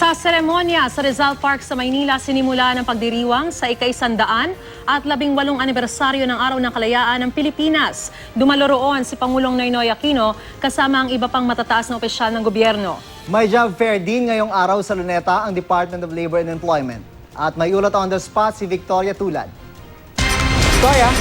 Sa seremonya sa Rizal Park sa Maynila, sinimula ng pagdiriwang sa ika-100 at 18 anibersaryo ng Araw ng Kalayaan ng Pilipinas. Dumalo roon si Pangulong Noynoy Aquino kasama ang iba pang matataas na opisyal ng gobyerno. May job fair din ngayong araw sa Luneta ang Department of Labor and Employment. At may ulat on the spot si Victoria Tulad. Victoria!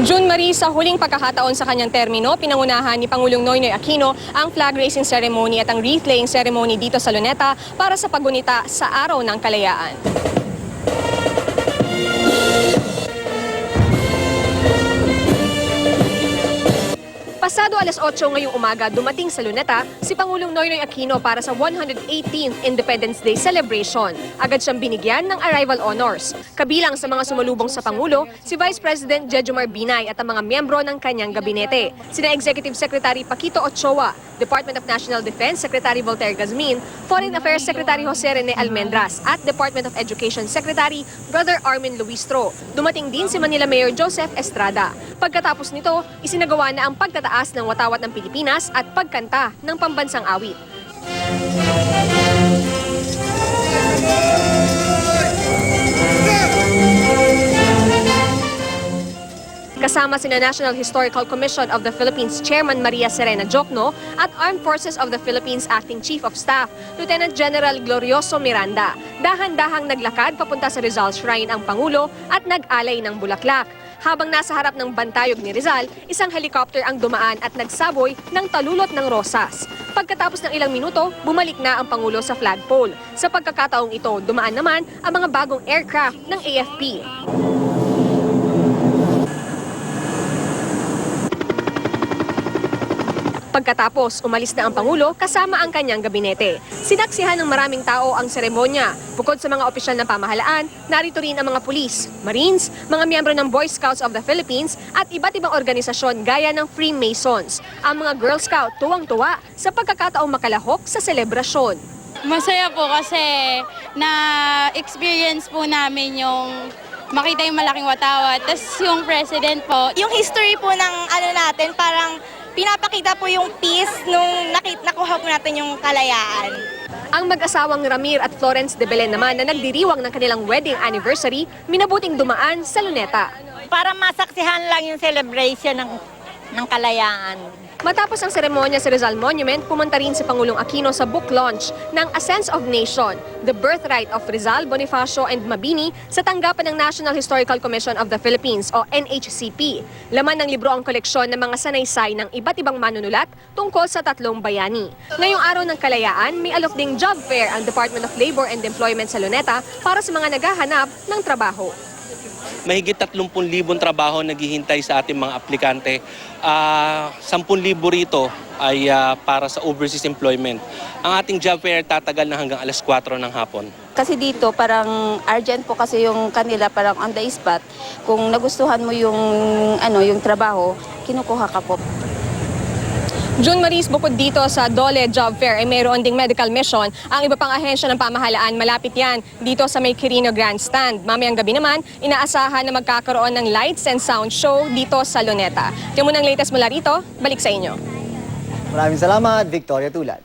June Marie, sa huling pagkakataon sa kanyang termino, pinangunahan ni Pangulong Noynoy Aquino ang flag raising ceremony at ang wreath laying ceremony dito sa Luneta para sa paggunita sa Araw ng Kalayaan. Pasado alas 8 ngayong umaga, dumating sa Luneta si Pangulong Noynoy Aquino para sa 118th Independence Day celebration. Agad siyang binigyan ng arrival honors. Kabilang sa mga sumalubong sa Pangulo, si Vice President Jejomar Binay at ang mga miyembro ng kanyang gabinete. Sina Executive Secretary Paquito Ochoa, Department of National Defense Secretary Voltaire Gazmin, Foreign Affairs Secretary Jose Rene Almendras at Department of Education Secretary Brother Armin Luistro. Dumating din si Manila Mayor Joseph Estrada. Pagkatapos nito, isinagawa na ang pagtataas ng watawat ng Pilipinas at pagkanta ng pambansang awit. Kasama sina National Historical Commission of the Philippines Chairman Maria Serena Jokno at Armed Forces of the Philippines Acting Chief of Staff Lieutenant General Glorioso Miranda. Dahan-dahang naglakad papunta sa Rizal Shrine ang Pangulo at nag-alay ng bulaklak. Habang nasa harap ng bantayog ni Rizal, isang helicopter ang dumaan at nagsaboy ng talulot ng rosas. Pagkatapos ng ilang minuto, bumalik na ang Pangulo sa flagpole. Sa pagkakataong ito, dumaan naman ang mga bagong aircraft ng AFP. Pagkatapos, umalis na ang Pangulo kasama ang kanyang gabinete. Sinaksihan ng maraming tao ang seremonya. Bukod sa mga opisyal ng pamahalaan, narito rin ang mga pulis, Marines, mga miyembro ng Boy Scouts of the Philippines at iba't ibang organisasyon gaya ng Freemasons. Ang mga Girl Scout tuwang-tuwa sa pagkakataong makalahok sa selebrasyon. Masaya po kasi na-experience po namin yung makita yung malaking watawat. Tapos yung president po, yung history po ng natin, parang pinapakita po yung peace nung nakuha po natin yung kalayaan. Ang mag-asawang Ramir at Florence de Belen naman na nagdiriwang ng kanilang wedding anniversary, minabuting dumaan sa Luneta. Para masaksihan lang yung celebration ng kalayaan. Matapos ang seremonya sa Rizal Monument, pumunta rin si Pangulong Aquino sa book launch ng A Sense of Nation, The Birthright of Rizal, Bonifacio and Mabini sa tanggapan ng National Historical Commission of the Philippines o NHCP. Laman ng libro ang koleksyon ng mga sanaysay ng iba't ibang manunulat tungkol sa tatlong bayani. Ngayong Araw ng Kalayaan, may alok ding job fair ang Department of Labor and Employment sa Luneta para sa mga naghahanap ng trabaho. Mahigit 30,000 trabaho naghihintay sa ating mga aplikante. 10,000 rito ay para sa overseas employment. Ang ating job fair tatagal na hanggang alas 4 ng hapon. Kasi dito parang urgent po kasi yung kanila, parang on the spot. Kung nagustuhan mo yung trabaho, kinukuha ka po. June Maris, bukod dito sa Dole Job Fair ay mayroon ding medical mission. Ang iba pang ahensya ng pamahalaan, malapit yan dito sa may Quirino Grandstand. Mamayang gabi naman, inaasahan na magkakaroon ng lights and sound show dito sa Luneta. Kaya muna ang latest mula rito, balik sa inyo. Maraming salamat, Victoria Tulad.